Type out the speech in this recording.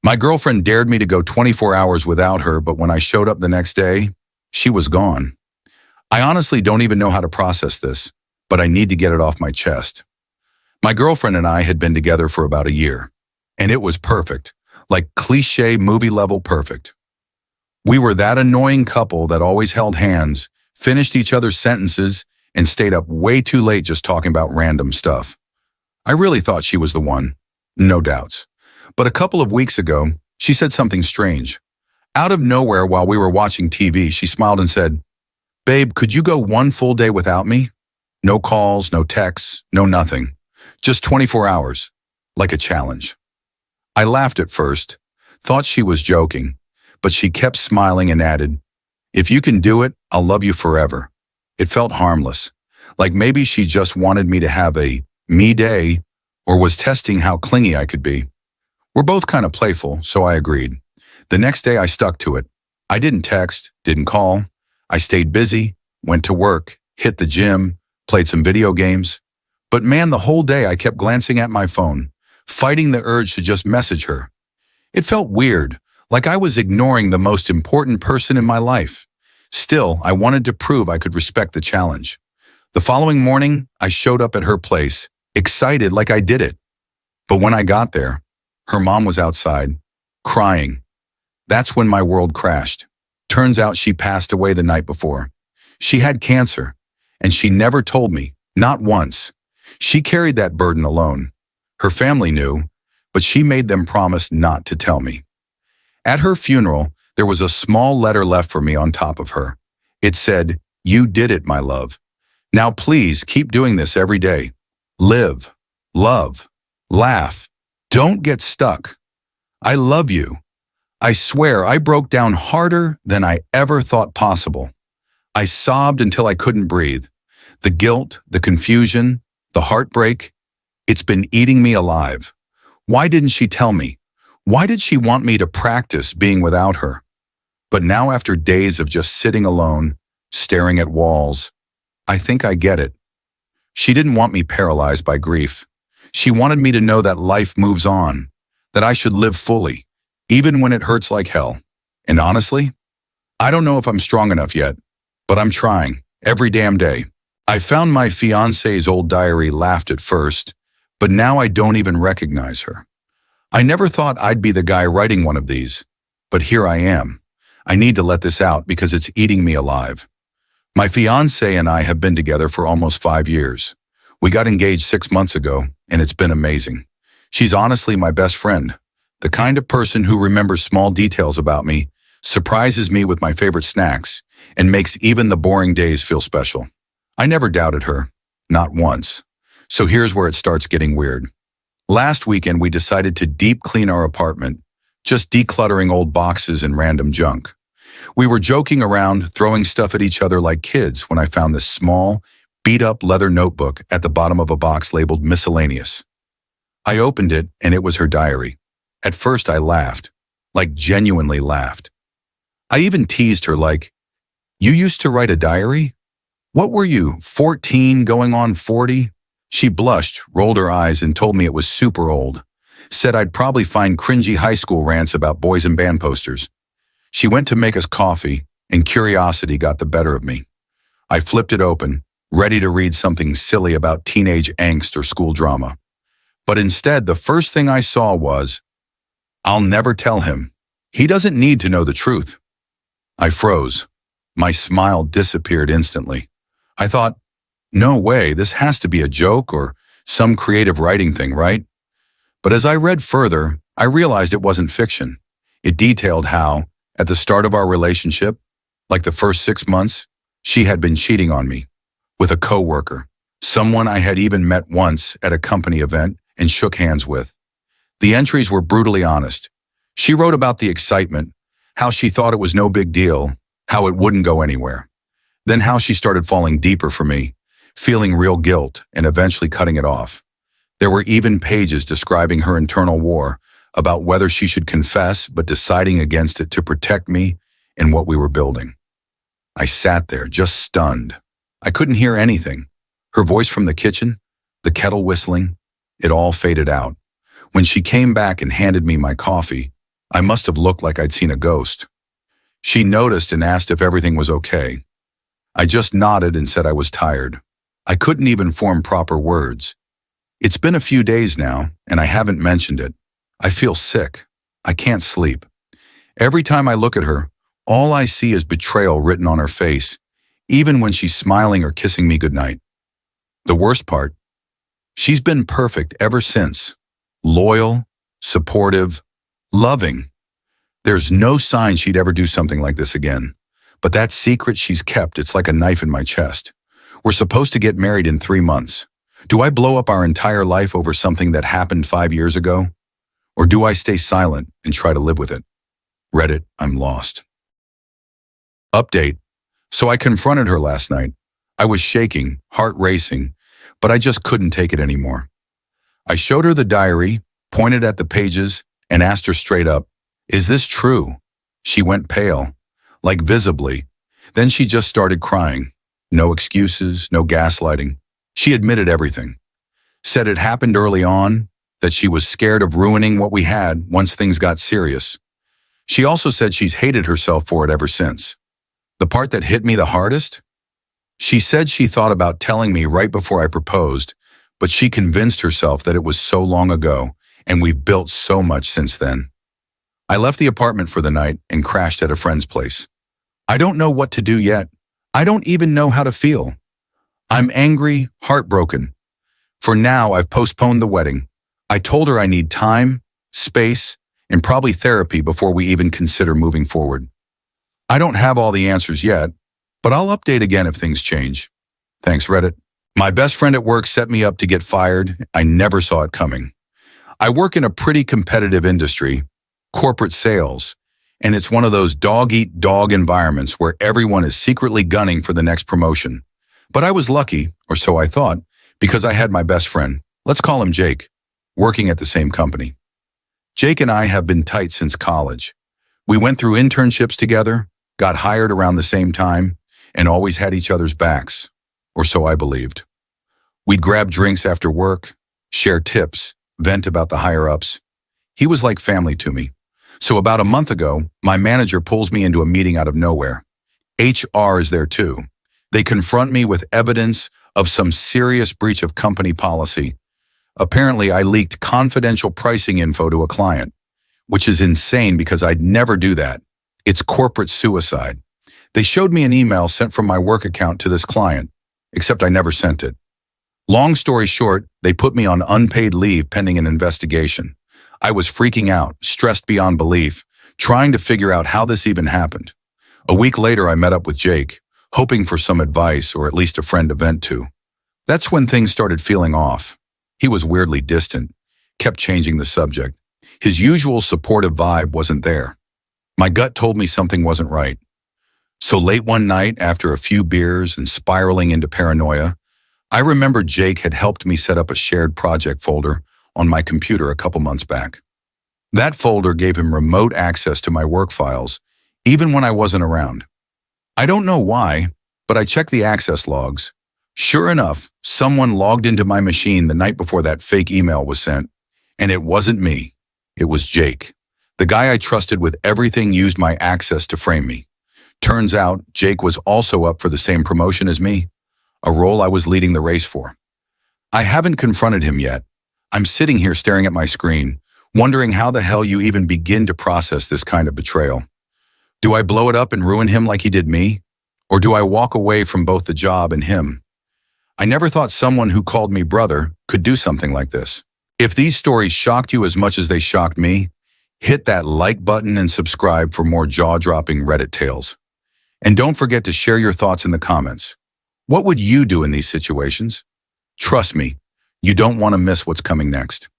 My girlfriend dared me to go 24 hours without her, but when I showed up the next day, she was gone. I honestly don't even know how to process this, but I need to get it off my chest. My girlfriend and I had been together for about a year, and it was perfect, like cliché movie level perfect. We were that annoying couple that always held hands, finished each other's sentences, and stayed up way too late just talking about random stuff. I really thought she was the one, no doubts. But a couple of weeks ago, she said something strange. Out of nowhere while we were watching TV, she smiled and said, "Babe, could you go one full day without me? No calls, no texts, no nothing. Just 24 hours, like a challenge." I laughed at first, thought she was joking, but she kept smiling and added, "If you can do it, I'll love you forever." It felt harmless, like maybe she just wanted me to have a me day or was testing how clingy I could be. We're both kind of playful, so I agreed. The next day I stuck to it. I didn't text, didn't call. I stayed busy, went to work, hit the gym, played some video games. But man, the whole day I kept glancing at my phone, fighting the urge to just message her. It felt weird, like I was ignoring the most important person in my life. Still, I wanted to prove I could respect the challenge. The following morning, I showed up at her place, excited like I did it. But when I got there, her mom was outside, crying. That's when my world crashed. Turns out she passed away the night before. She had cancer, and she never told me, not once. She carried that burden alone. Her family knew, but she made them promise not to tell me. At her funeral, there was a small letter left for me on top of her. It said, "You did it, my love. Now please keep doing this every day. Live, love, laugh. Don't get stuck. I love you." I swear I broke down harder than I ever thought possible. I sobbed until I couldn't breathe. The guilt, the confusion, the heartbreak, it's been eating me alive. Why didn't she tell me? Why did she want me to practice being without her? But now after days of just sitting alone, staring at walls, I think I get it. She didn't want me paralyzed by grief. She wanted me to know that life moves on, that I should live fully, even when it hurts like hell. And honestly, I don't know if I'm strong enough yet, but I'm trying, every damn day. I found my fiancée's old diary, laughed at first, but now I don't even recognize her. I never thought I'd be the guy writing one of these, but here I am. I need to let this out because it's eating me alive. My fiancée and I have been together for almost 5 years. We got engaged 6 months ago, and it's been amazing. She's honestly my best friend, the kind of person who remembers small details about me, surprises me with my favorite snacks, and makes even the boring days feel special. I never doubted her, not once. So here's where it starts getting weird. Last weekend, we decided to deep clean our apartment, just decluttering old boxes and random junk. We were joking around, throwing stuff at each other like kids when I found this small, beat-up leather notebook at the bottom of a box labeled miscellaneous. I opened it, and it was her diary. At first, I laughed, like genuinely laughed. I even teased her like, "You used to write a diary? What were you, 14 going on 40? She blushed, rolled her eyes, and told me it was super old. Said I'd probably find cringy high school rants about boys and band posters. She went to make us coffee, and curiosity got the better of me. I flipped it open, ready to read something silly about teenage angst or school drama. But instead, the first thing I saw was, "I'll never tell him. He doesn't need to know the truth." I froze. My smile disappeared instantly. I thought, no way, this has to be a joke or some creative writing thing, right? But as I read further, I realized it wasn't fiction. It detailed how, at the start of our relationship, like the first 6 months, she had been cheating on me with a coworker, someone I had even met once at a company event and shook hands with. The entries were brutally honest. She wrote about the excitement, how she thought it was no big deal, how it wouldn't go anywhere. Then how she started falling deeper for me, feeling real guilt and eventually cutting it off. There were even pages describing her internal war about whether she should confess but deciding against it to protect me and what we were building. I sat there, just stunned. I couldn't hear anything. Her voice from the kitchen, the kettle whistling, it all faded out. When she came back and handed me my coffee, I must have looked like I'd seen a ghost. She noticed and asked if everything was okay. I just nodded and said I was tired. I couldn't even form proper words. It's been a few days now, and I haven't mentioned it. I feel sick. I can't sleep. Every time I look at her, all I see is betrayal written on her face, even when she's smiling or kissing me goodnight. The worst part, she's been perfect ever since. Loyal, supportive, loving. There's no sign she'd ever do something like this again. But that secret she's kept, it's like a knife in my chest. We're supposed to get married in 3 months. Do I blow up our entire life over something that happened 5 years ago? Or do I stay silent and try to live with it? Reddit, I'm lost. Update. So I confronted her last night. I was shaking, heart racing, but I just couldn't take it anymore. I showed her the diary, pointed at the pages, and asked her straight up, "Is this true?" She went pale, like visibly. Then she just started crying. No excuses, no gaslighting. She admitted everything. Said it happened early on, that she was scared of ruining what we had once things got serious. She also said she's hated herself for it ever since. The part that hit me the hardest? She said she thought about telling me right before I proposed, but she convinced herself that it was so long ago, and we've built so much since then. I left the apartment for the night and crashed at a friend's place. I don't know what to do yet. I don't even know how to feel. I'm angry, heartbroken. For now, I've postponed the wedding. I told her I need time, space, and probably therapy before we even consider moving forward. I don't have all the answers yet, but I'll update again if things change. Thanks, Reddit. My best friend at work set me up to get fired. I never saw it coming. I work in a pretty competitive industry, corporate sales, and it's one of those dog-eat-dog environments where everyone is secretly gunning for the next promotion. But I was lucky, or so I thought, because I had my best friend, let's call him Jake, working at the same company. Jake and I have been tight since college. We went through internships together, got hired around the same time, and always had each other's backs, or so I believed. We'd grab drinks after work, share tips, vent about the higher-ups. He was like family to me. So about a month ago, my manager pulls me into a meeting out of nowhere. HR is there too. They confront me with evidence of some serious breach of company policy. Apparently, I leaked confidential pricing info to a client, which is insane because I'd never do that. It's corporate suicide. They showed me an email sent from my work account to this client, except I never sent it. Long story short, they put me on unpaid leave pending an investigation. I was freaking out, stressed beyond belief, trying to figure out how this even happened. A week later, I met up with Jake, hoping for some advice or at least a friend to vent to. That's when things started feeling off. He was weirdly distant, kept changing the subject. His usual supportive vibe wasn't there. My gut told me something wasn't right. So late one night, after a few beers and spiraling into paranoia, I remembered Jake had helped me set up a shared project folder on my computer a couple months back. That folder gave him remote access to my work files, even when I wasn't around. I don't know why, but I checked the access logs. Sure enough, someone logged into my machine the night before that fake email was sent, and it wasn't me. It was Jake. The guy I trusted with everything used my access to frame me. Turns out, Jake was also up for the same promotion as me, a role I was leading the race for. I haven't confronted him yet. I'm sitting here staring at my screen, wondering how the hell you even begin to process this kind of betrayal. Do I blow it up and ruin him like he did me? Or do I walk away from both the job and him? I never thought someone who called me brother could do something like this. If these stories shocked you as much as they shocked me, hit that like button and subscribe for more jaw-dropping Reddit tales. And don't forget to share your thoughts in the comments. What would you do in these situations? Trust me, you don't want to miss what's coming next.